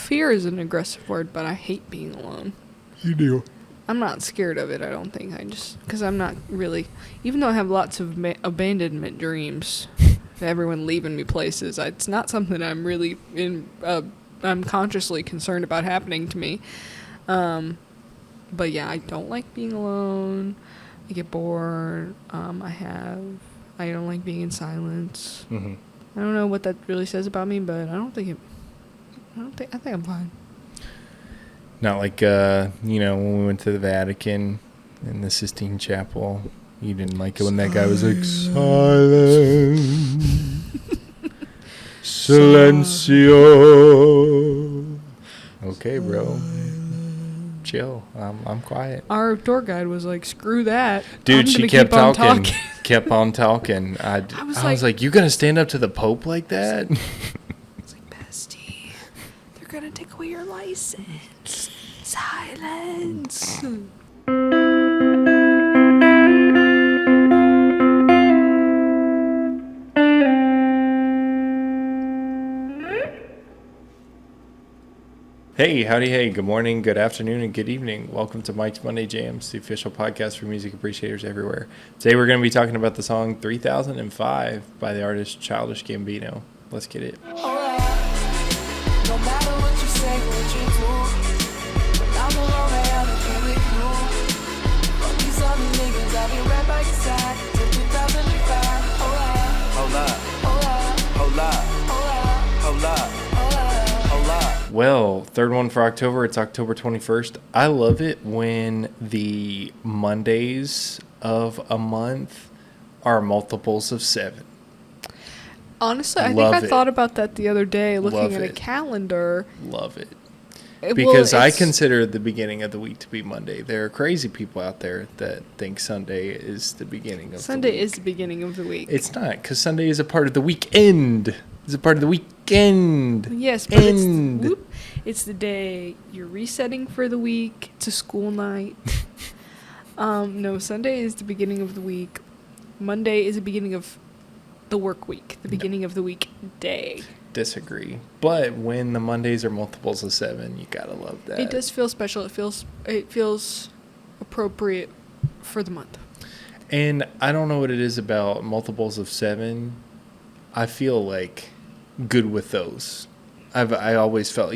fear is an aggressive word, but I hate being alone. You do. I'm not scared of it, I don't think. Because I'm not really, even though I have lots of abandonment dreams, everyone leaving me places, it's not something I'm really I'm consciously concerned about happening to me. But yeah, I don't like being alone. I get bored. I don't like being in silence. Mm-hmm. I don't know what that really says about me, but I think I'm fine. Not like, when we went to the Vatican in the Sistine Chapel. You didn't like it when that guy was like, silence. Silencio. Okay, bro. Chill. I'm quiet. Our tour guide was like, screw that. Dude, she kept talking. Kept on talking. I was like, you gonna stand up to the Pope like that? It's like, bestie, they're gonna take away your license. Silence. Hey, howdy, hey, good morning, good afternoon, and good evening. Welcome to Mike's Monday Jams, the official podcast for music appreciators everywhere. Today we're going to be talking about the song 3005 by the artist Childish Gambino. Let's get it. No matter what you say, what you do, when I'm alone, I have to be with you. Fuck these other niggas, I'll be right by your side till 2005. Hold up, hold up, hold up, hold up, hold up, hold up. Well, third one for October. It's October 21st. I love it when the Mondays of a month are multiples of 7. Honestly, I think I thought about that the other day, looking at a calendar. Love it. Because I consider the beginning of the week to be Monday. There are crazy people out there that think Sunday is the beginning of the week. Sunday is the beginning of the week. It's not, because Sunday is a part of the weekend. It's a part of the weekend. Yes, but it's the day you're resetting for the week. It's a school night. No, Sunday is the beginning of the week. Monday is the beginning of the work week. The beginning of the week day. Disagree. But when the Mondays are multiples of 7, you gotta love that. It does feel special. It feels appropriate for the month. And I don't know what it is about multiples of 7. I feel like good with those. I always felt,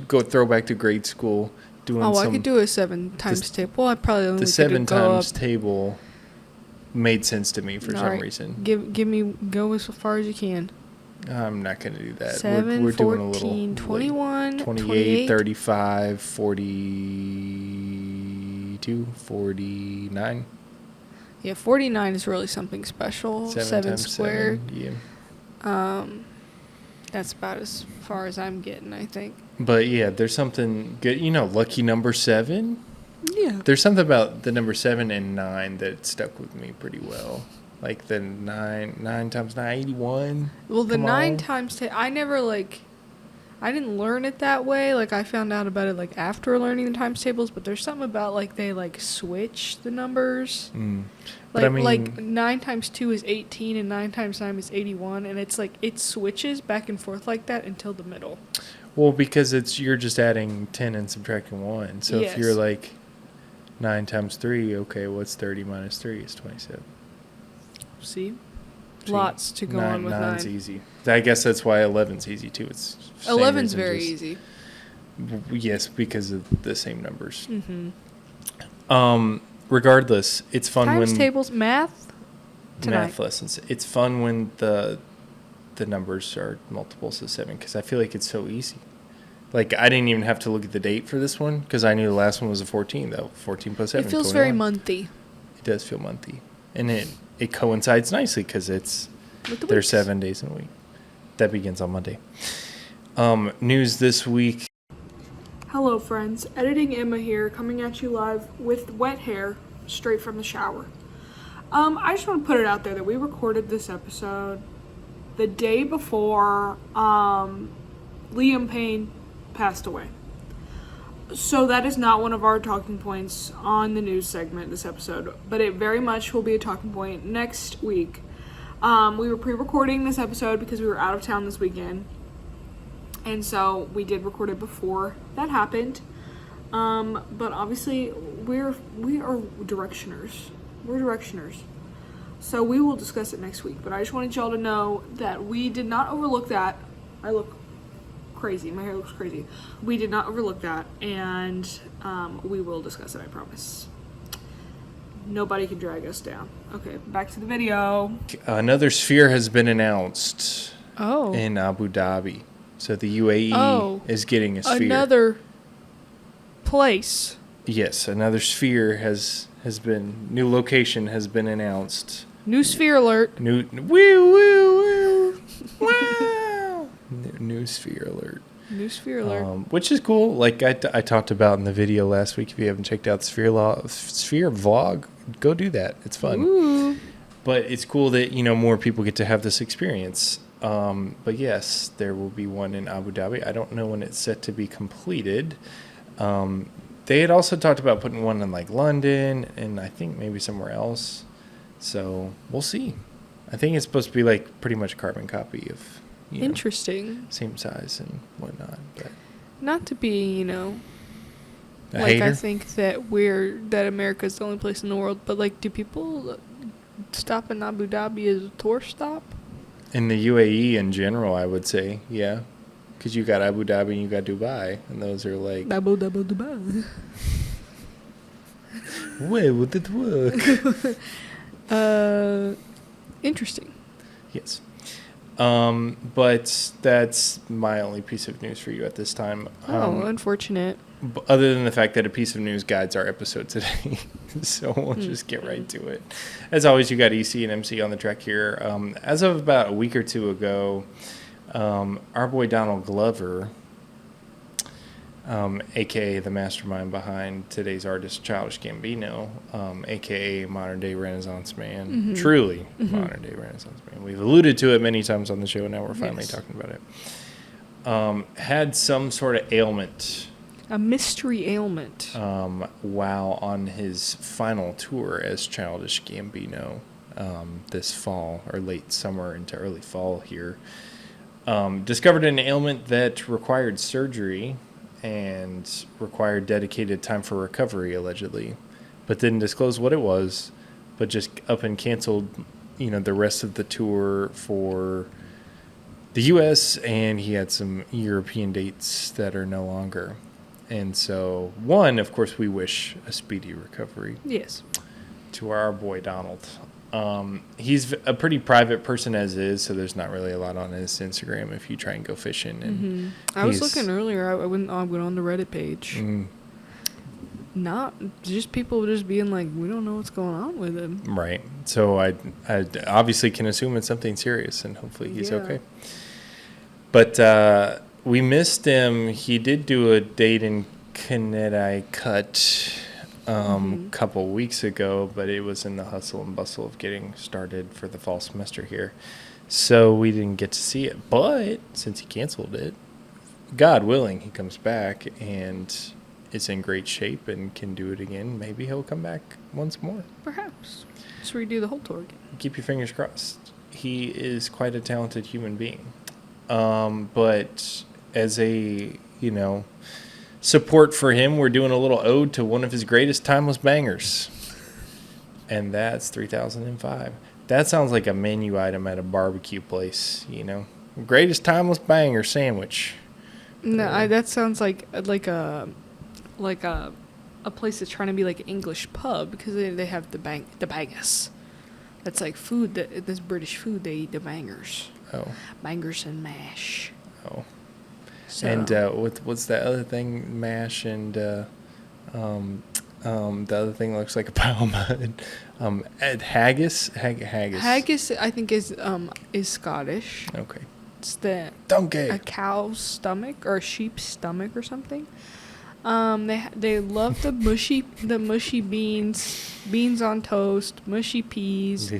go throwback to grade school doing I could do a 7 times table. I probably only the 7 times table made sense to me for some reason. Go as far as you can. I'm not going to do that. 7, we're 14, doing a little 21, 28, 35, 42, 49. Yeah, 49 is really something special. 7 squared. 7, yeah. That's about as far as I'm getting, I think. But yeah, there's something good. Lucky number 7. Yeah. There's something about the number 7 and 9 that stuck with me pretty well. Like the 9 times 9, 81. Well, the 9 times I didn't learn it that way. Like, I found out about it, after learning the times tables. But there's something about, they, switch the numbers. Like 9 times 2 is 18 and 9 times 9 is 81. And it's it switches back and forth like that until the middle. Well, because you're just adding 10 and subtracting 1. So if you're 9 times 3, okay, what's 30 minus 3? It's 27. See? Lots to go on with 9. 9's easy. I guess that's why 11's easy too. It's 11's very easy. Yes, because of the same numbers. Mm-hmm. Regardless, it's fun times tables, math lessons. It's fun when the numbers are multiples of 7 because I feel like it's so easy. I didn't even have to look at the date for this one because I knew the last one was a 14 though. 14 plus 7. It feels 21. very monthy. It does feel monthy, and it coincides nicely because there's 7 days in a week. That begins on Monday. News this week. Hello, friends. Editing Emma here, coming at you live with wet hair, straight from the shower. I just want to put it out there that we recorded this episode the day before Liam Payne passed away. So that is not one of our talking points on the news segment this episode, but it very much will be a talking point next week. We were pre-recording this episode because we were out of town this weekend. And so we did record it before that happened. But obviously we are directioners. We're directioners. So we will discuss it next week. But I just wanted y'all to know that we did not overlook that. I look crazy. My hair looks crazy. We did not overlook that. And we will discuss it, I promise. Nobody can drag us down. Okay, back to the video. Another sphere has been announced in Oh. Abu Dhabi. So the UAE is getting a sphere. Another place. Yes, another sphere has been, new location has been announced. New sphere alert. New, woo, woo, woo, wow. New sphere alert. New sphere alert. Which is cool. Like I talked about in the video last week. If you haven't checked out the sphere vlog, go do that. It's fun. Ooh. But it's cool that, more people get to have this experience. But yes, there will be one in Abu Dhabi. I don't know when it's set to be completed. They had also talked about putting one in like London and I think maybe somewhere else. So we'll see. I think it's supposed to be like pretty much a carbon copy of, Interesting. same size and whatnot. But Not to be, a like hater. I think that America's the only place in the world, but like do people stop in Abu Dhabi as a tourist stop? In the UAE in general, I would say, yeah. Because you got Abu Dhabi and you got Dubai. And those are like, Abu Dhabi. where would it work? Interesting. Yes. But that's my only piece of news for you at this time. Unfortunate. Other than the fact that a piece of news guides our episode today. So we'll just get right to it. As always, you got EC and MC on the track here. As of about a week or two ago, our boy Donald Glover, a.k.a. the mastermind behind today's artist, Childish Gambino, a.k.a. modern-day Renaissance man, truly modern-day Renaissance man. We've alluded to it many times on the show, and now we're finally talking about it. Had some sort of ailment. A mystery ailment. While on his final tour as Childish Gambino this fall, or late summer into early fall here. Discovered an ailment that required surgery and required dedicated time for recovery, allegedly, but didn't disclose what it was, but just up and canceled, the rest of the tour for the U.S., and he had some European dates that are no longer. And so, of course, we wish a speedy recovery. Yes. To our boy Donald. He's a pretty private person as is, so there's not really a lot on his Instagram if you try and go fishing. And I was looking earlier. I went on the Reddit page. Not just people just being like, we don't know what's going on with him. Right. So I obviously can assume it's something serious, and hopefully he's okay. But we missed him. He did do a date in Connecticut couple weeks ago, but it was in the hustle and bustle of getting started for the fall semester here. So we didn't get to see it. But since he canceled it, God willing, he comes back and is in great shape and can do it again. Maybe he'll come back once more. Perhaps. Just redo the whole tour again. Keep your fingers crossed. He is quite a talented human being. But as a, support for him, we're doing a little ode to one of his greatest timeless bangers. And that's 3005. That sounds like a menu item at a barbecue place, Greatest timeless banger sandwich. No, that sounds like a place that's trying to be like an English pub because they have the bangers. That's like food this British food they eat, the bangers. Oh. Bangers and mash. Oh. So. And what's that other thing? Mash and the other thing looks like a pile of mud. Haggis. Haggis, I think, is Scottish. Okay. It's a cow's stomach or a sheep's stomach or something. They love the mushy beans on toast, mushy peas.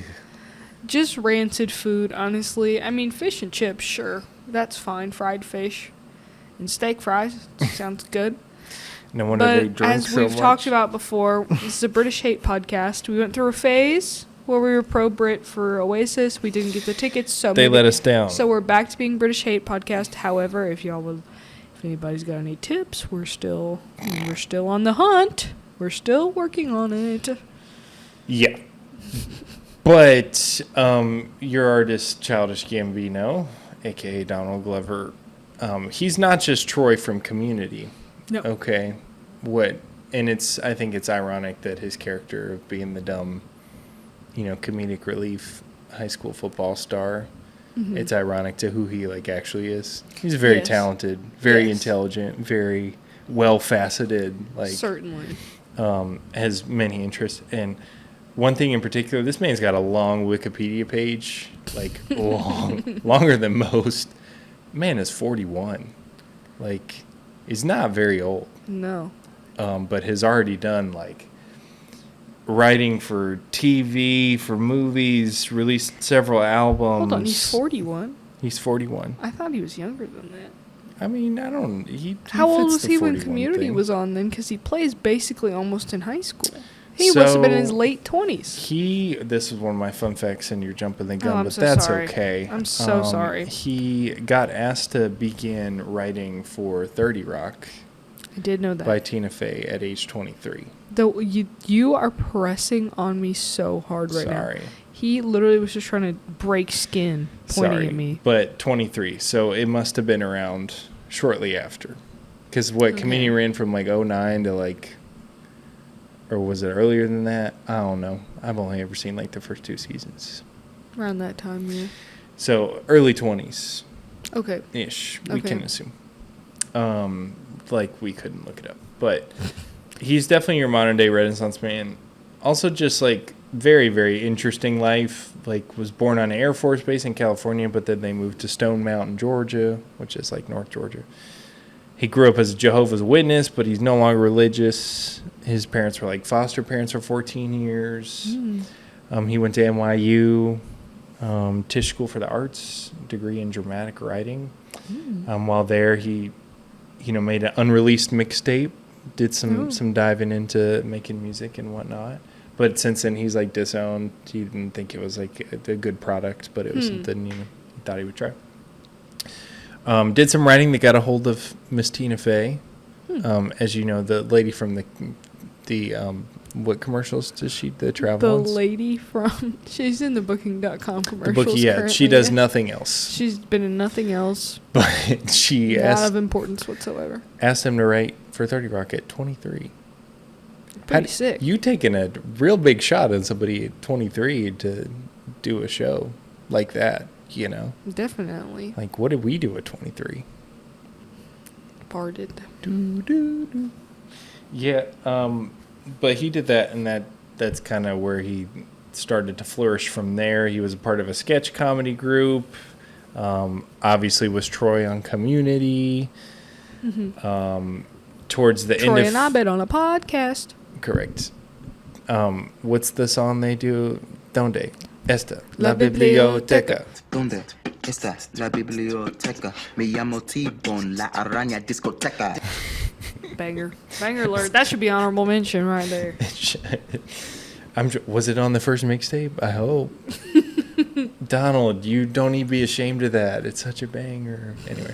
Just rancid food, honestly. I mean, fish and chips, sure, that's fine. Fried fish and steak fries sounds good. No wonder they but drink as so we've much. talked about before, this is a British hate podcast. We went through a phase where we were pro-Brit for Oasis. We didn't get the tickets, so They let us down. So we're back to being British Hate Podcast. However, if anybody's got any tips, we're still on the hunt. We're still working on it. Yeah. But your artist, Childish Gambino, a.k.a. Donald Glover, he's not just Troy from Community. No. Okay. I think it's ironic that his character of being the dumb, comedic relief high school football star, it's ironic to who he actually is. He's very talented, very intelligent, very well-faceted. Certainly. Has many interests. And one thing in particular, this man's got a long Wikipedia page, longer than most. Man is 41. He's not very old. No. But has already done writing for TV, for movies, released several albums. Hold on, he's 41? He's 41. I thought he was younger than that. I mean, I don't... How old was he when 41 Community thing. was on then? Because he plays basically almost in high school. He must have been in his late 20s. This is one of my fun facts, and you're jumping the gun, I'm but so that's sorry. okay. I'm so sorry. He got asked to begin writing for 30 Rock I did know that. by Tina Fey at age 23. Though you are pressing on me so hard right now. Sorry. He literally was just trying to break skin, pointing at me. But 23, so it must have been around shortly after. Because Community ran from 09 to or was it earlier than that? I don't know. I've only ever seen the first 2 seasons. Around that time, yeah. So early 20s. Okay. Ish, we Okay. can assume. We couldn't look it up. But he's definitely your modern day Renaissance man. Also just very, very interesting life. Was born on an Air Force Base in California, but then they moved to Stone Mountain, Georgia, which is North Georgia. He grew up as a Jehovah's Witness, but he's no longer religious. His parents were foster parents for 14 years. He went to NYU, Tisch School for the Arts, degree in dramatic writing. While there, he, made an unreleased mixtape, did some diving into making music and whatnot. But since then, he's disowned. He didn't think it was a good product, but it was something he thought he would try. Did some writing that got a hold of Miss Tina Fey. As you know, the lady from the what commercials does she, the travel ones? The lady from, she's in the Booking.com commercials. The Booking, currently. she does nothing else. She's been in nothing else. But she Not of importance whatsoever. asked him to write for 30 Rock at 23. Pretty sick. You taking a real big shot on somebody at 23 to do a show like that, Definitely. What did we do at 23? Farted. Yeah, but he did that, and that's kind of where he started to flourish from there. He was a part of a sketch comedy group. Obviously was Troy on Community. Towards the end Troy of... and Abed on a podcast. Correct. What's the song they do? Donde está La la biblioteca? ¿Dónde está la biblioteca? Me llamo T-Bone, la araña discoteca. Banger alert. That should be honorable mention right there. Was it on the first mixtape? I hope. Donald, you don't need to be ashamed of that. It's such a banger. Anyway.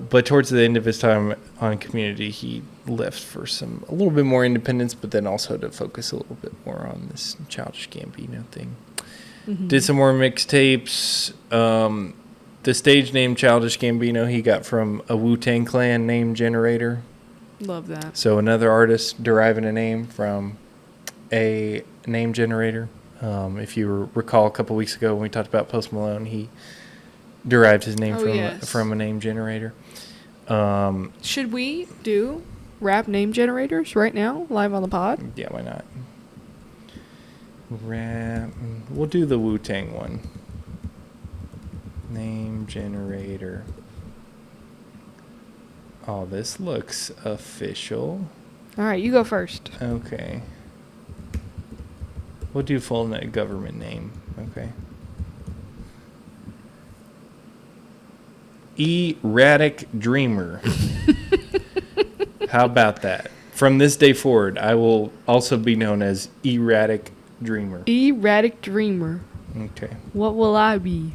But towards the end of his time on Community, he left for a little bit more independence, but then also to focus a little bit more on this Childish Gambino thing. Did some more mixtapes. The stage name Childish Gambino he got from a Wu-Tang Clan name generator. Love that. So another artist deriving a name from a name generator. If you recall a couple weeks ago when we talked about Post Malone, he derived his name from a name generator. Should we do rap name generators right now, live on the pod? Yeah, why not? Rap. We'll do the Wu-Tang one. Name generator. Oh, this looks official. All right, you go first. Okay. We'll do full government name. Okay. Erratic Dreamer. How about that? From this day forward, I will also be known as Erratic Dreamer. Erratic Dreamer. Okay. What will I be?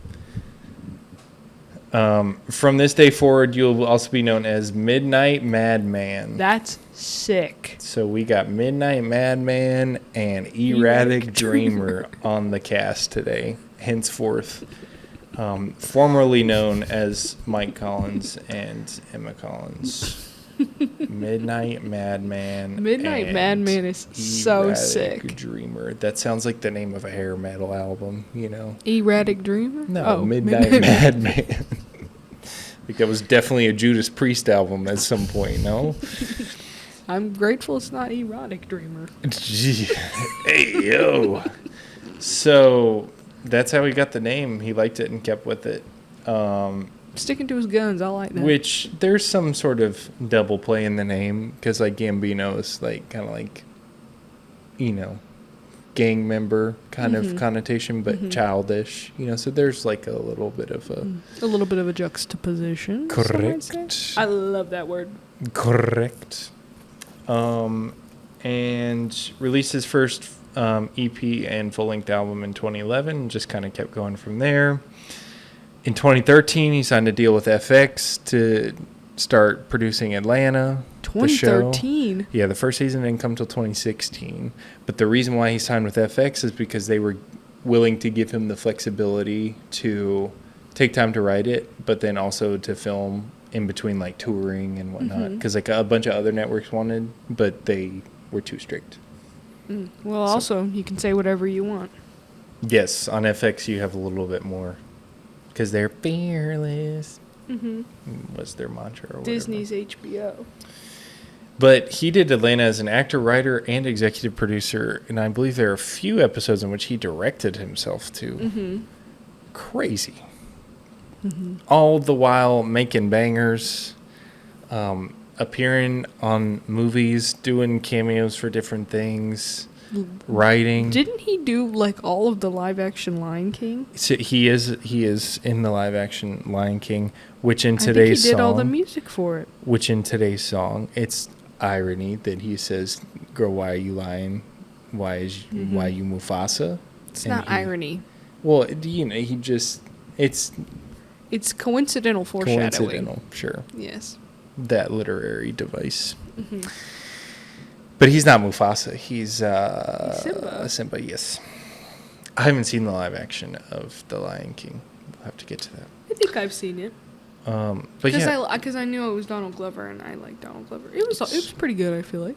From this day forward, you'll also be known as Midnight Madman. That's sick. So we got Midnight Madman and Erratic Dreamer on the cast today. Henceforth, formerly known as Mike Collins and Emma Collins. Midnight Madman. Midnight and Madman is so Erratic sick. Dreamer. That sounds like the name of a hair metal album, you know? Erratic Dreamer? No, Midnight Madman. Like that was definitely a Judas Priest album at some point, no? I'm grateful it's not Erotic Dreamer. Gee. Hey, yo. So that's how he got the name. He liked it and kept with it. Sticking to his guns, I like that. Which there's some sort of double play in the name because like Gambino is like kind of like, you know, gang member kind of connotation, but childish, you know. So there's like a little bit of a juxtaposition. correct. I love that word. Correct. And released his first EP and full-length album in 2011. Just kind of kept going from there. In 2013, he signed a deal with FX to start producing Atlanta. 2013? Yeah, the first season didn't come till 2016. But the reason why he signed with FX is because they were willing to give him the flexibility to take time to write it, but then also to film in between like touring and whatnot. Because like a bunch of other networks wanted, but they were too strict. Well, also, you can say whatever you want. Yes, on FX you have a little bit more. Because they're fearless. Was their mantra or whatever. Disney's HBO. But he did Atlanta as an actor, writer, and executive producer. And I believe there are a few episodes in which he directed himself to. Crazy. All the while making bangers, appearing on movies, doing cameos for different things, writing. Didn't he do like all of the live action Lion King? So he is in the live action Lion King, which in I think today's he did song, all the music for it. which in today's song, it's irony that he says, "Girl, why are you lying? Why you Mufasa?" It's And not irony. Well, you know, he just it's It's coincidental foreshadowing. coincidental, sure. Yes. That literary device. But he's not Mufasa. He's Simba. Simba, yes. I haven't seen the live action of The Lion King. We'll have to get to that. I think I've seen it. But Because yeah, I knew it was Donald Glover, and I like Donald Glover. It was pretty good, I feel like.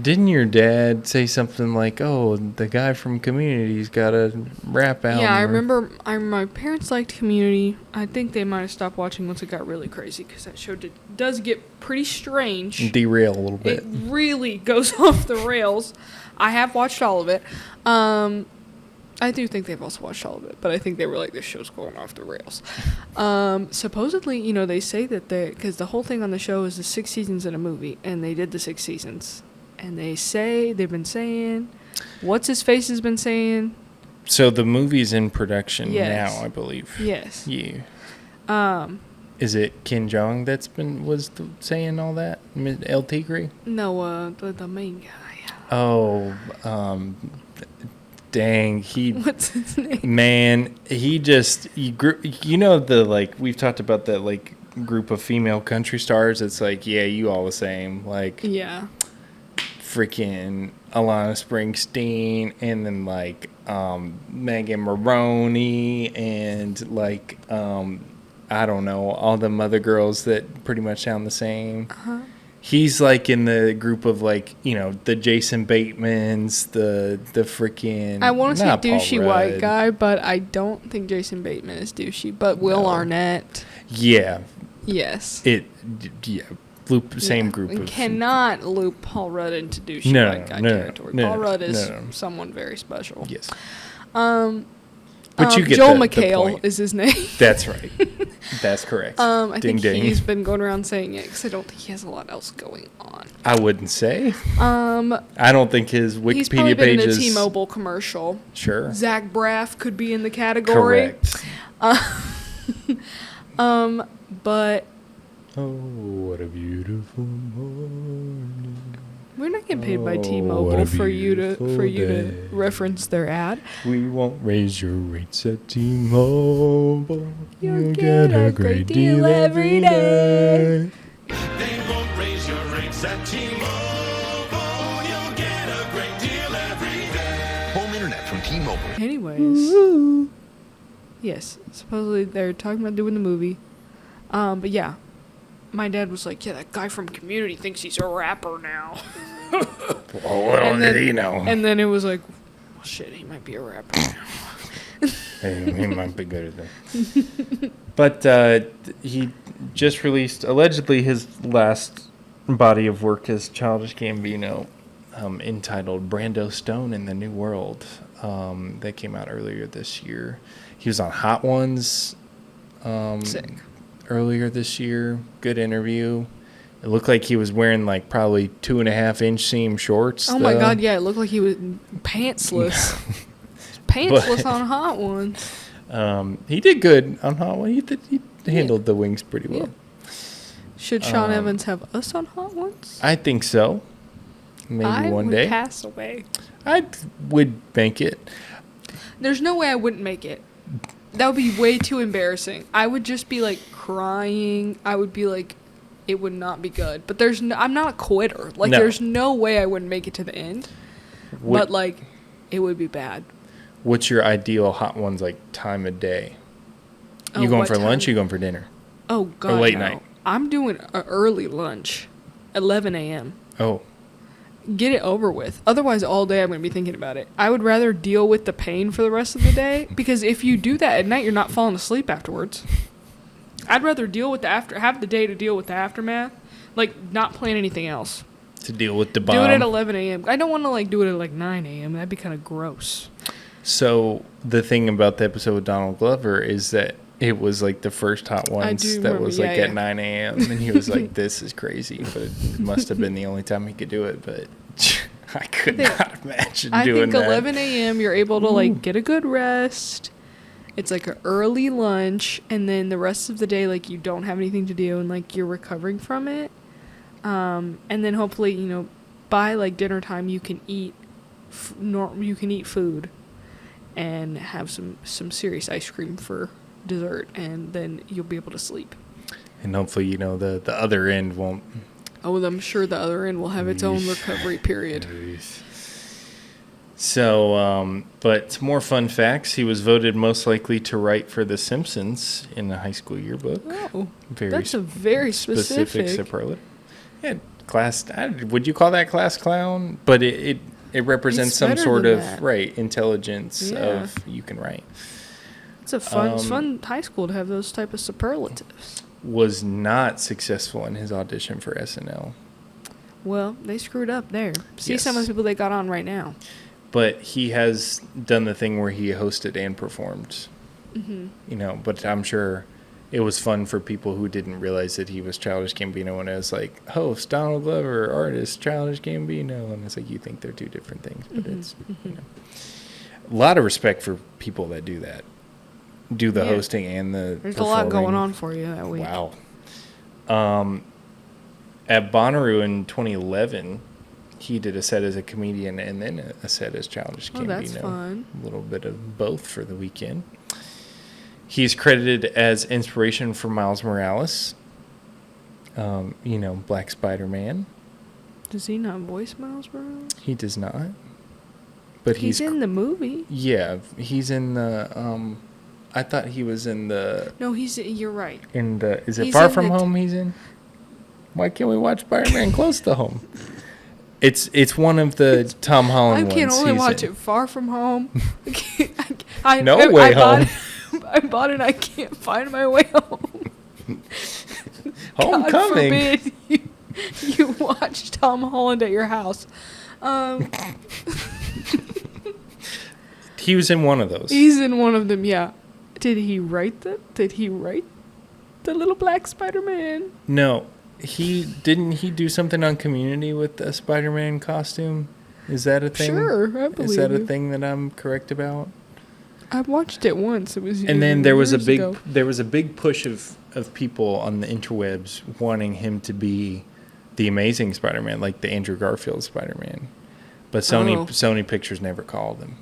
didn't your dad say something like, "Oh, the guy from Community's got a rap album"? Yeah, I remember my parents liked Community. I think they might have stopped watching once it got really crazy, because that show does get pretty strange. Derail a little bit. It really goes off the rails. I have watched all of it. I do think they've also watched all of it, but I think they were like, this show's going off the rails. Supposedly, you know, they say that because the whole thing on the show is the 6 seasons in a movie, and they did the 6 seasons. And they've been saying, what's his face has been saying. So the movie's in production Yes. now, I believe. Yes. Yeah. Is it Ken Jeong saying all that? El Tigre? No, the main guy. Oh, dang, What's his name? man, you know, the like we've talked about that like group of female country stars. It's like, yeah, you all the same, like Yeah. freaking Alana Springsteen, and then like Megan Maroney, and like I don't know, all the other girls that pretty much sound the same. He's like in the group of like, you know, the Jason Batemans, the freaking. I want to say not Paul douchey Rudd. white guy, but I don't think Jason Bateman is douchey. But Will Arnett, Yeah, yes. same Yeah. group. We of cannot loop Paul Rudd into douchey No, white guy no, territory. no, Paul Rudd is no. someone very special. Yes. But you get Joel the McHale point. is his name. That's right. That's correct. I Ding think ding. he's been going around saying it because I don't think he has a lot else going on. I wouldn't say. I don't think his Wikipedia He's probably been page in a is T-Mobile commercial. sure. Zach Braff could be in the category. Correct. But Oh, what a beautiful morning. We're not getting paid by Oh, T-Mobile what a for you to beautiful reference their ad. We won't raise your rates at T-Mobile. You'll get a great deal every day. They won't raise your rates at T-Mobile. You'll get a great deal every day. Home internet from T-Mobile. Anyways, yes, supposedly they're talking about doing the movie. But yeah, my dad was like, yeah, that guy from Community thinks he's a rapper now. Oh, what And did then- he know? And then it was like, well, shit, he might be a rapper now. He might be good at that. But he just released, allegedly, his last body of work as Childish Gambino, entitled Brando Stone in the New World. That came out earlier this year. He was on Hot Ones Sick. earlier this year. Good interview. It looked like he was wearing like probably 2.5-inch seam shorts. Oh my though. god, yeah, it looked like he was pantsless. Pantsless But- on Hot Ones. He did good on Hot One. He handled the wings pretty well. Should Sean Evans have us on Hot Ones? I think so. Maybe I one would day. pass away. I would make it. There's no way I wouldn't make it. That would be way too embarrassing. I would just be like crying. I would be like, it would not be good. But I'm not a quitter. Like, No. there's no way I wouldn't make it to the end. But like, it would be bad. What's your ideal Hot Ones like time of day? Oh, You going what for lunch? time? You going for dinner? Oh god, late no. night? I'm doing an early lunch, 11 a.m. Oh, Get it over with. Otherwise, all day I'm going to be thinking about it. I would rather deal with the pain for the rest of the day, because if you do that at night, you're not falling asleep afterwards. I'd rather deal with have the day to deal with the aftermath, like not plan anything else. to deal with the bomb. Do it at 11 a.m. I don't want to like do it at like 9 a.m. That'd be kind of gross. So the thing about the episode with Donald Glover is that it was like the first Hot Ones do that remember, was yeah, like yeah. at 9 a.m. and he was like, "This is crazy," but it must have been the only time he could do it. But I could not imagine I doing think that. 11 a.m. you're able to like get a good rest. It's like an early lunch, and then the rest of the day like you don't have anything to do and like you're recovering from it. And then hopefully, by like dinner time you can eat food and have some serious ice cream for dessert, and then you'll be able to sleep. And hopefully, the other end won't. Oh, I'm sure the other end will have its own recovery period. So, but some more fun facts. He was voted most likely to write for The Simpsons in the high school yearbook. Oh, Very that's a very specific. superlative. Yeah, would you call that class clown? But it represents It's some better sort than of that. intelligence Yeah. of you can write. It's a fun high school to have those type of superlatives. Was not successful in his audition for SNL. Well, they screwed up there. See Yes. some of the people they got on right now. But he has done the thing where he hosted and performed. Mm-hmm. But I'm sure it was fun for people who didn't realize that he was Childish Gambino, and it was like, host Donald Glover, artist Childish Gambino, and it's like you think they're two different things, but it's a lot of respect for people that do that, do the Yeah. hosting and the. There's a lot going performing. on for you that week. Wow. At Bonnaroo in 2011, he did a set as a comedian and then a set as Childish Gambino. Oh, that's fun. A little bit of both for the weekend. He's credited as inspiration for Miles Morales. Black Spider-Man. Does he not voice Miles Morales? He does not. But He's in the movie. Yeah, he's in the. I thought he was in the. No, you're right. Is it He's Far in From the Home? He's in. Why can't we watch Spider-Man Close to Home? It's one of the Tom Holland I can ones. only he's watch in. it Far From Home. No Way Home. I bought it. I can't find my way home. God Homecoming. forbid you watch Tom Holland at your house. He was in one of those. He's in one of them. Yeah. Did he write them? Did he write the little black Spider-Man? No, he do something on Community with a Spider-Man costume. Is that a thing? Sure, I believe Is that a you. thing that I'm correct about? I watched it once. It was. And then there was a years big ago. push of people on the interwebs wanting him to be the Amazing Spider-Man, like the Andrew Garfield Spider-Man. But Sony Pictures never called him.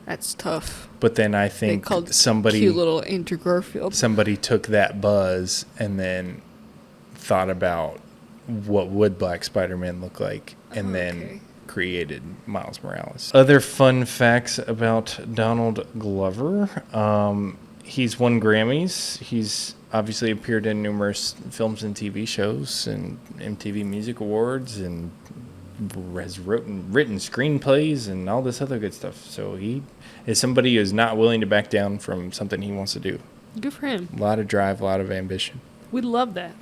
That's tough. But then I They think called somebody cute little Andrew Garfield. somebody took that buzz and then thought about what would Black Spider-Man look like, and then created Miles Morales. Other fun facts about Donald Glover. He's won Grammys. He's obviously appeared in numerous films and TV shows and MTV Music Awards, and has written screenplays and all this other good stuff. So he is somebody who is not willing to back down from something he wants to do. Good for him. A lot of drive, a lot of ambition. We love that.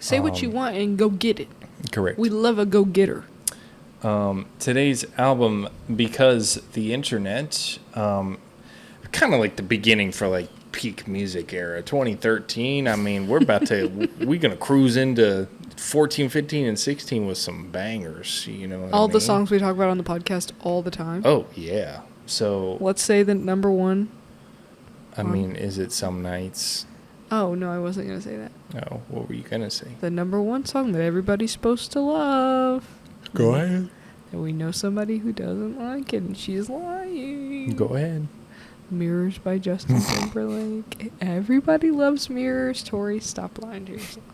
Say what you want and go get it. Correct. We love a go-getter. Today's album, Because the Internet, kind of like the beginning for like peak music era, 2013. I mean, we're about to, we're going to cruise into 14, 15, and 16 with some bangers, you know what All I mean? the songs we talk about on the podcast all the time. Oh, yeah. So, Let's say the number one. I mean, is it Some Nights? Oh, no, I wasn't going to say that. Oh, what were you going to say? The number one song that everybody's supposed to love. Go ahead. And we know somebody who doesn't like it, and she's lying. Go ahead. Mirrors by Justin Timberlake. Everybody loves Mirrors. Tori, stop lying to yourself.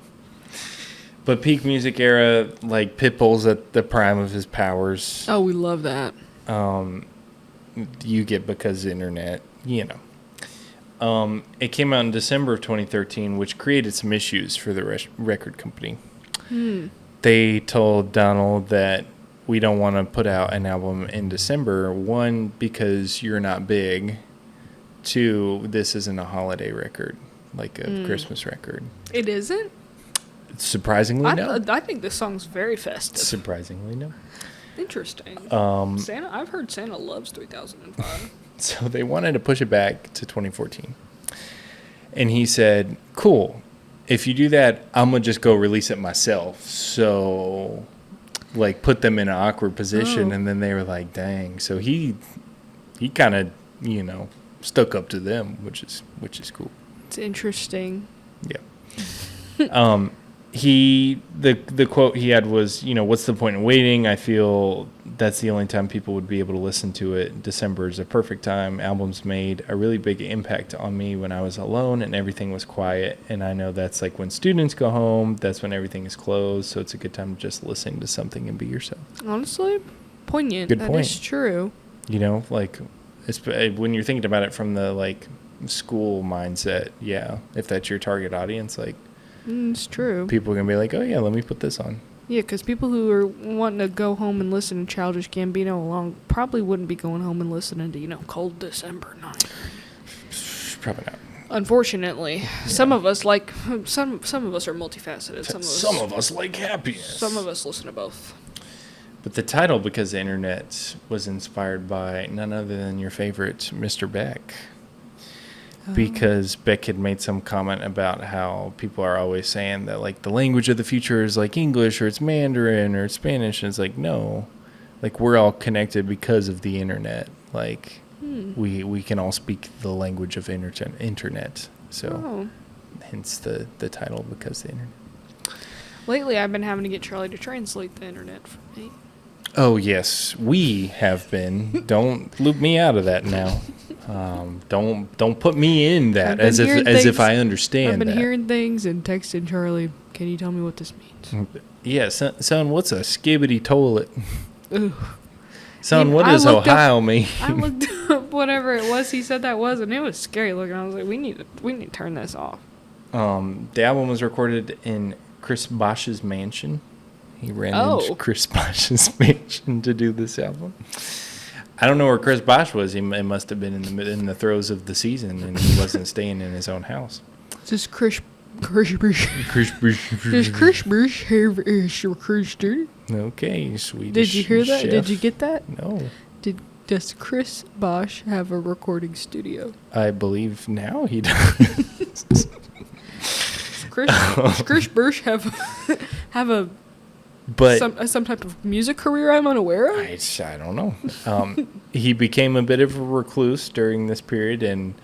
But peak music era, like Pitbull's at the prime of his powers. Oh, we love that. You get Because the Internet, you know. It came out in December of 2013, which created some issues for the record company. They told Donald that we don't want to put out an album in December. One, because you're not big. Two, this isn't a holiday record, like a Christmas record. It isn't? Surprisingly, no. I think this song's very festive. Surprisingly, no. Interesting. Santa. I've heard Santa loves 3005. So they wanted to push it back to 2014. And he said, cool, if you do that, I'm going to just go release it myself. So, like, put them in an awkward position. And then they were like, dang. So he kind of, you know, stuck up to them, which is cool. It's interesting. Yeah. The quote he had was, you know, what's the point in waiting? I feel that's the only time people would be able to listen to it. December is a perfect time. Albums made a really big impact on me when I was alone and everything was quiet. And I know that's like when students go home, that's when everything is closed. So it's a good time to just listen to something and be yourself. Honestly, poignant. Good That point. is true. You know, like when you're thinking about it from the like school mindset, yeah, if that's your target audience, like, It's true. people are going to be like, oh, yeah, let me put this on. Yeah, because people who are wanting to go home and listen to Childish Gambino along probably wouldn't be going home and listening to, Cold December Night. Probably not. Unfortunately, some of us like some of us are multifaceted. Some of us like happiness. Some of us listen to both. But the title, Because the Internet, was inspired by none other than your favorite, Mr. Beck. Because Beck had made some comment about how people are always saying that, like, the language of the future is, like, English or it's Mandarin or it's Spanish. And it's like, no. Like, we're all connected because of the Internet. Like, we can all speak the language of internet. So, hence the title, Because the Internet. Lately, I've been having to get Charlie to translate the internet for me. Oh, yes, we have been. Don't loop me out of that now. Don't put me in that as if I understand. I've been that. hearing things and texting Charlie. Can you tell me what this means? Yeah, son, what's a skibbity toilet? Ugh. Son, what I does looked Ohio mean? I looked up whatever it was he said that was, and it was scary looking. I was like, we need to turn this off. The album was recorded in Chris Bosch's mansion. He ran into Chris Bosch's mansion to do this album. I don't know where Chris Bosch was. It must have been in the throes of the season, and he wasn't staying in his own house. Does Chris Bosch have a Chris studio? Okay, Swedish. Did you hear that? chef. Did you get that? No. Does Chris Bosch have a recording studio? I believe now he does. Chris Bosch have a But some type of music career I'm unaware of? I don't know. He became a bit of a recluse during this period, and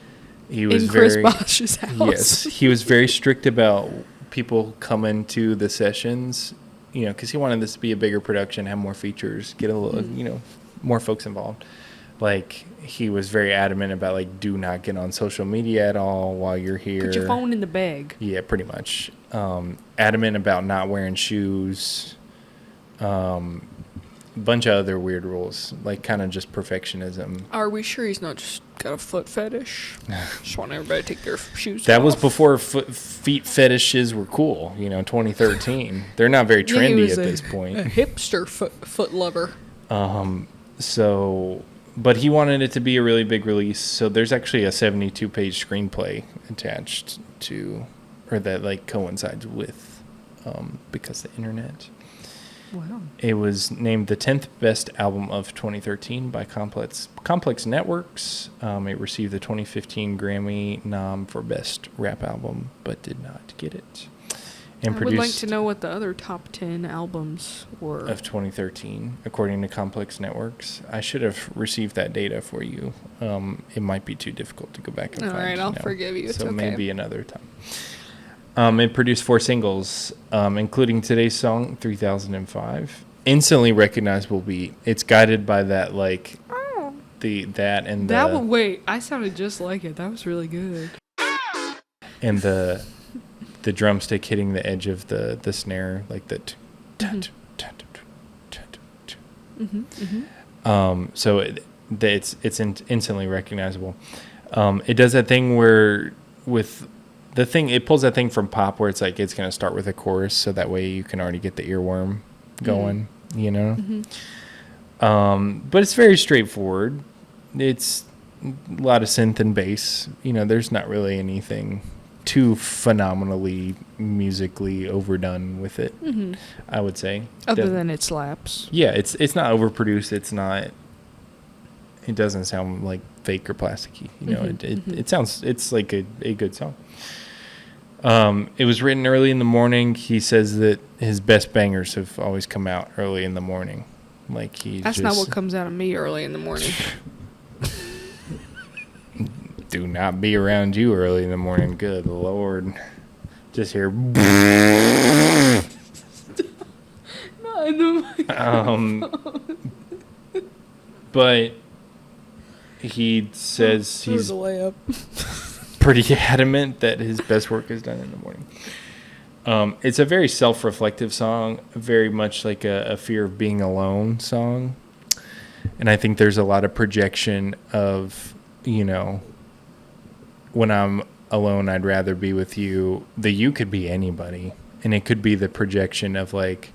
he was in Chris Bosch's house. Yes, he was very strict about people coming to the sessions because he wanted this to be a bigger production, have more features, get a little, more folks involved. Like, he was very adamant about, like, do not get on social media at all while you're here. Put your phone in the bag. Yeah, pretty much. Adamant about not wearing shoes. Bunch of other weird rules, like kind of just perfectionism. Are we sure he's not just got a foot fetish? Just want everybody to take their shoes That off. was before feet fetishes were cool, 2013. They're not very Yeah, he trendy was at a- this point. A hipster foot lover. So, but he wanted it to be a really big release. So there's actually a 72-page screenplay attached to, or that like coincides with, because the internet. Wow. It was named the 10th best album of 2013 by Complex Networks. It received the 2015 Grammy nom for best rap album, but did not get it. And I would like to know what the other top 10 albums were. Of 2013, according to Complex Networks. I should have received that data for you. It might be too difficult to go back and All find. right, I'll now. forgive you. It's so okay. maybe another time. It produced 4 singles, including today's song, 3005. Instantly recognizable beat. It's guided by that, like, Wait, I sounded just like it. That was really good. and the drumstick hitting the edge of the snare, like the. So it's instantly recognizable. It does that thing where with the thing, it pulls that thing from pop where it's like it's going to start with a chorus, so that way you can already get the earworm going, But it's very straightforward. It's a lot of synth and bass. There's not really anything too phenomenally musically overdone with it, I would say. Other than it slaps. Yeah, it's not overproduced. It doesn't sound like fake or plasticky. It sounds, it's like a good song. It was written early in the morning. He says that his best bangers have always come out early in the morning. Like That's not what comes out of me early in the morning. Do not be around you early in the morning. Good Lord. Just hear. But he says he's a layup. pretty adamant that his best work is done in the morning. It's a very self-reflective song, very much like a fear of being alone song. And I think there's a lot of projection of, when I'm alone, I'd rather be with you. The you could be anybody. And it could be the projection of like,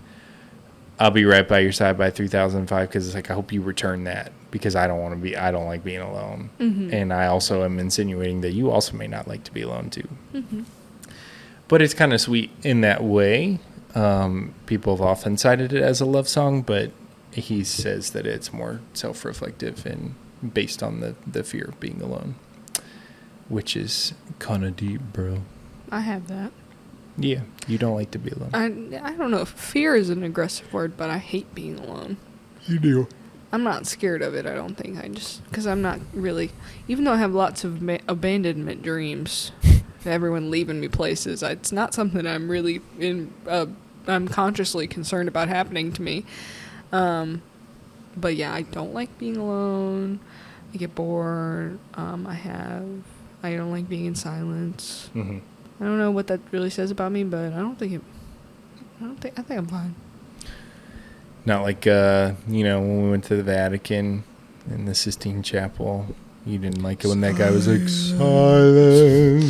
I'll be right by your side by 3005 because it's like, I hope you return that because I don't like being alone. And I also am insinuating that you also may not like to be alone too. But it's kind of sweet in that way. People have often cited it as a love song, but he says that it's more self-reflective and based on the fear of being alone, which is kind of deep, bro. I have that. Yeah, you don't like to be alone. I don't know if fear is an aggressive word, but I hate being alone. You do. I'm not scared of it, I don't think. Because I'm not really, even though I have lots of abandonment dreams, everyone leaving me places, it's not something I'm really I'm consciously concerned about happening to me. But yeah, I don't like being alone. I get bored. I don't like being in silence. I don't know what that really says about me, but I think I'm fine. Not like, when we went to the Vatican in the Sistine Chapel, you didn't like it when that guy was like, silence,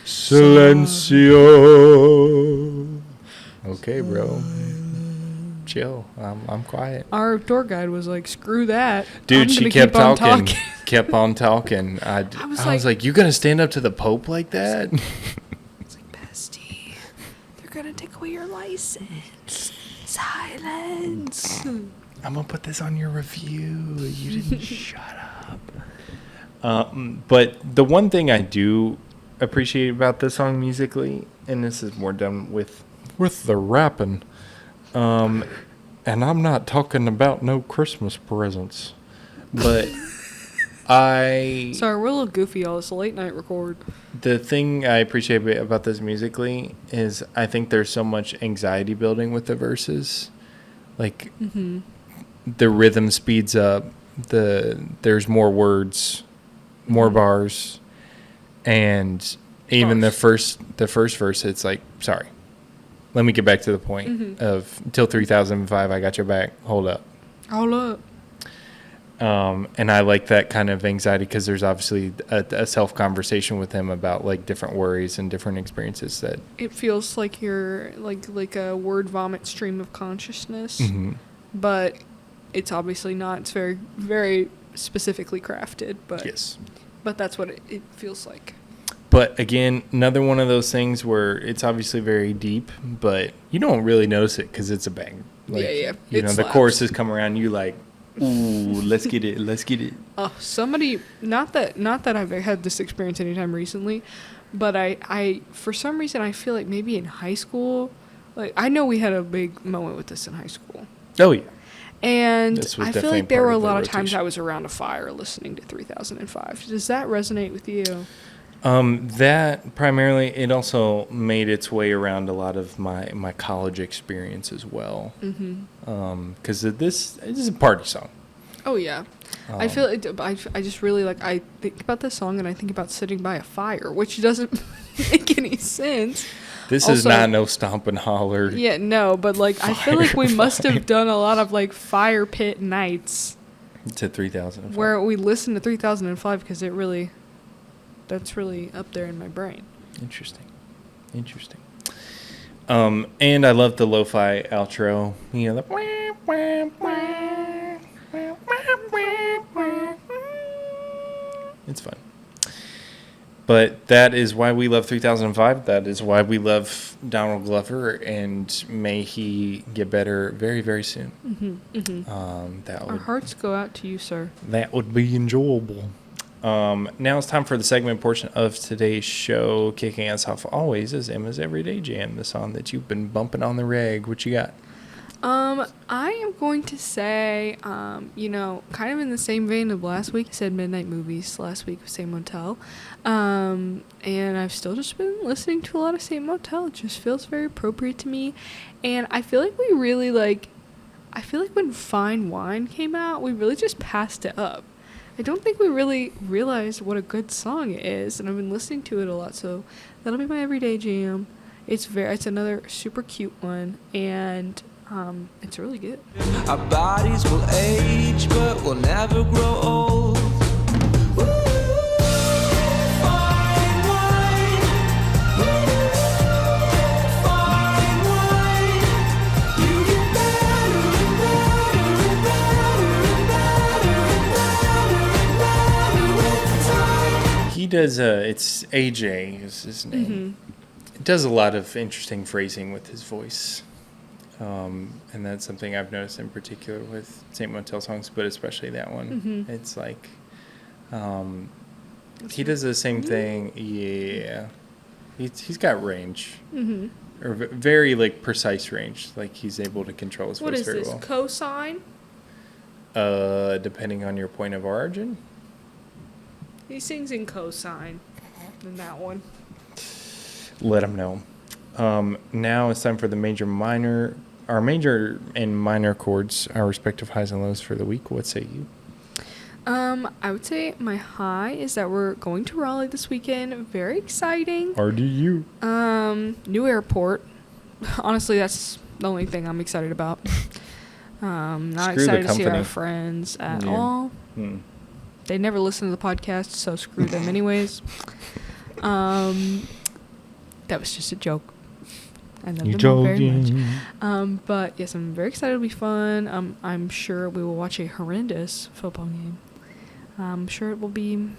silencio. Okay, bro. Chill. I'm quiet. Our tour guide was like, screw that. Dude, she kept keep on talking. Kept on talking. I was like, you gonna stand up to the Pope like that? It's like, bestie, they're gonna take away your license. Silence. I'm gonna put this on your review. You didn't shut up. But the one thing I do appreciate about this song musically, and this is more done with the rapping, and I'm not talking about no Christmas presents, but Sorry, Sorry, we're a little goofy, y'all. It's a late night record. The thing I appreciate about this musically is I think there's so much anxiety building with the verses. Like, the rhythm speeds up. There's more words, more bars, and even the first verse, it's like, sorry, let me get back to the point of till 3005. I got your back. Hold up. And I like that kind of anxiety because there's obviously a self conversation with him about like different worries and different experiences that It feels like you're like a word vomit stream of consciousness, but it's obviously not. It's very, very specifically crafted, but yes. but that's what it feels like. But again, another one of those things where it's obviously very deep, but you don't really notice it because it's a bang. Like, Yeah. You It know, the slaps. choruses come around, you like, ooh, let's get it, let's get it. Somebody, not that I've had this experience anytime recently, but I for some reason I feel like maybe in high school, like I know we had a big moment with this in high school, Oh yeah. and This was I feel definitely like there part were a of the lot of times rotation. I was around a fire listening to 3005. Does that resonate with you? That primarily, it also made its way around a lot of my college experience as well. Because this is a party song. Oh yeah, I feel I just really like I think about this song and I think about sitting by a fire, which doesn't make any sense. This is Also- not no stomp and holler. Yeah, no, but like I feel like we must have done a lot of like fire pit nights To 3000. where we listened to 3005 because that's really up there in my brain. Interesting. And I love the lo-fi outro. You know, it's fun. But that is why we love 3005. That is why we love Donald Glover, and may he get better very, very soon. Our hearts go out to you, sir. That would be enjoyable. Now it's time for the segment portion of today's show. Kicking us off always is Emma's Everyday Jam, the song that you've been bumping on the reg. What you got? I am going to say, kind of in the same vein of last week. I said Midnight Movies last week with Same Motel. And I've still just been listening to a lot of Same Motel. It just feels very appropriate to me. And I feel like we really I feel like when Fine Wine came out, we really just passed it up. I don't think we really realized what a good song it is. And I've been listening to it a lot. So that'll be my Everyday Jam. It's another super cute one. And it's really good. Our bodies will age, but we'll never grow old. Woo! Fine wine. Woo! Fine wine. You get better and better and better and better and better and better with time. He does, it's AJ is his name. It does a lot of interesting phrasing with his voice. And that's something I've noticed in particular with Saint Motel songs, but especially that one. It's like, he does the same thing. Yeah. He's got range. Or very, like, precise range. Like, he's able to control his What voice is very this? well. Cosine? Depending on your point of origin. He sings in cosine in that one. Let him know. Now it's time for the major and minor chords, our respective highs and lows for the week. What say you? I would say my high is that we're going to Raleigh this weekend. Very exciting. RDU. New airport. Honestly, that's the only thing I'm excited about. Not Screw the excited to see our company. friends at Yeah. all. They never listen to the podcast, so screw them anyways. That was just a joke. I love them all very much. But yes, I'm very excited. It'll be fun. I'm sure we will watch a horrendous football game. I'm sure it will be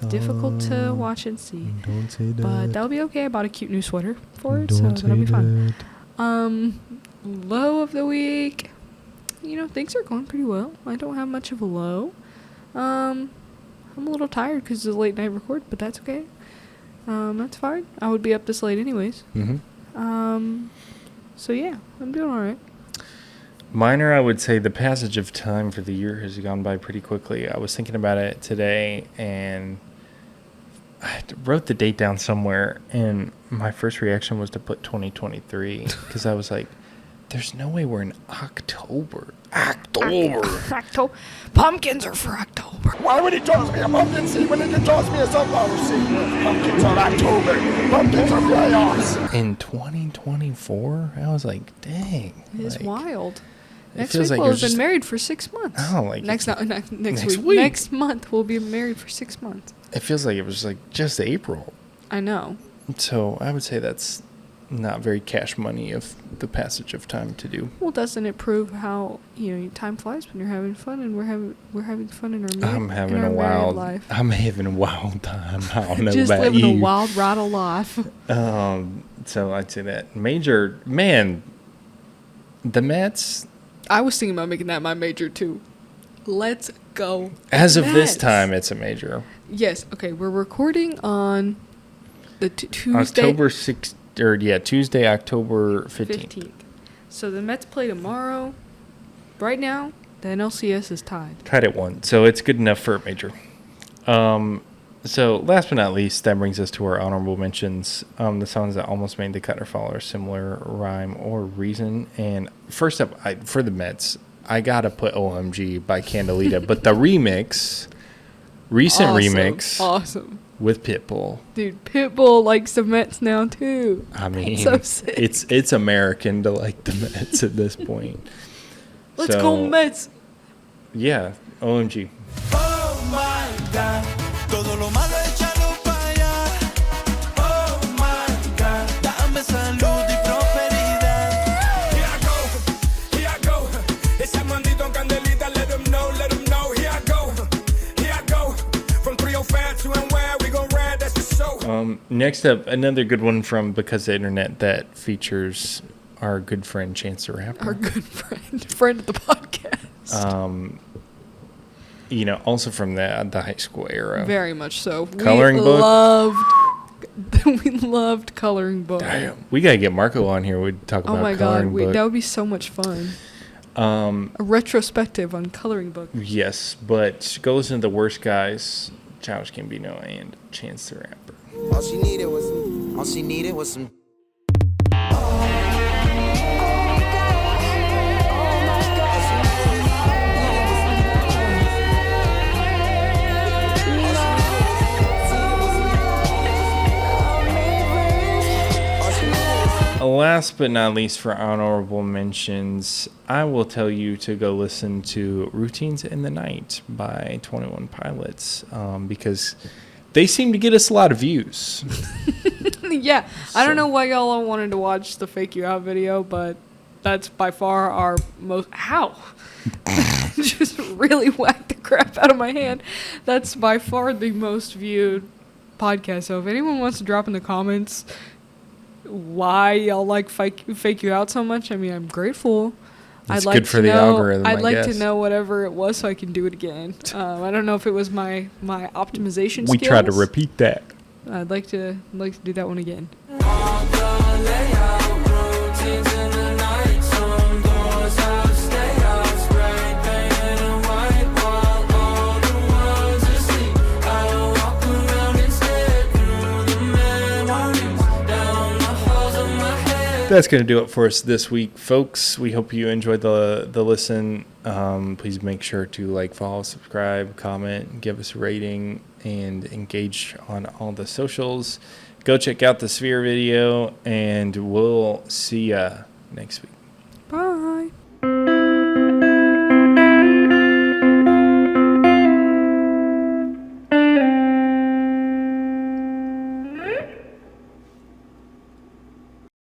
difficult to watch and see. Don't say that. But that'll be okay. I bought a cute new sweater for it, so that'll be fun. Low of the week. Things are going pretty well. I don't have much of a low. I'm a little tired because it's a late night record, but that's okay. That's fine. I would be up this late anyways. So yeah, I'm doing all right. Minor, I would say the passage of time for the year has gone by pretty quickly. I was thinking about it today, and I wrote the date down somewhere, and my first reaction was to put 2023 because I was like, there's no way we're in October. October. Pumpkins are for October. Why would he toss me a pumpkin seed when he can toss me a sunflower seed? Pumpkins are October. Pumpkins are playoffs. In 2024, I was like, dang. It is wild. It Next feels week like we'll you're have been just- married for 6 months. Oh, like next next week. week. Next month we'll be married for 6 months. It feels like it was like just April. I know. So I would say that's not very cash money of the passage of time to do. Well, doesn't it prove how time flies when you're having fun, and we're having fun in our I'm having in our a married wild life. I'm having a wild time. I don't know Just about living you. a wild ride of life. So I'd say that major man. The Mets, I was thinking about making that my major too. Let's go. as of this Mets. time, it's a major. Yes. Okay. We're recording on the Tuesday. October 6th, Tuesday, October 15th. 15th. So the Mets play tomorrow. Right now, the NLCS is tied. Tied at 1, so it's good enough for a major. So last but not least, that brings us to our honorable mentions. The songs that almost made the cut or follow a similar rhyme or reason. And first up, for the Mets, I gotta put OMG by Candelita, but the remix, Awesome. with Pitbull. Dude, Pitbull likes the Mets now too. I mean, So sick. it's American to like the Mets at this point. Let's go Mets. Yeah, OMG. Oh my God, todo lo malo échalo para allá. Oh my God, dame salud y prosperidad. Here I go. Ese mandito Candelita, let them know. Here I go. From 305 to and where we gon' ride, that's the show. Next up, another good one from Because the Internet that features our good friend Chance the Rapper. Our good friend of the podcast. Also from the high school era. Very much so. Coloring book? We loved Coloring Book. Damn, we gotta get Marco on here. We'd talk Oh about my God, Coloring Book. that would be so much fun. A retrospective on Coloring Book. Yes, but go listen to The Worst Guys, Childish Gambino, and Chance the Rapper. All she needed was some. Last but not least, for honorable mentions, I will tell you to go listen to Routines in the Night by 21 Pilots because they seem to get us a lot of views. Yeah, I don't know why y'all all wanted to watch the Fake You Out video, but that's by far our most... How? Just really whacked the crap out of my hand. That's by far the most viewed podcast. So if anyone wants to drop in the comments why y'all like Fake You Out so much, I mean, I'm grateful. It's good for the algorithm, I'd I like to guess. know whatever it was so I can do it again. I don't know if it was my optimization We skills. try to repeat that. I'd like to do that one again. That's going to do it for us this week, folks. We hope you enjoyed the listen. Please make sure to like, follow, subscribe, comment, give us a rating, and engage on all the socials. Go check out the Sphere video, and we'll see ya next week.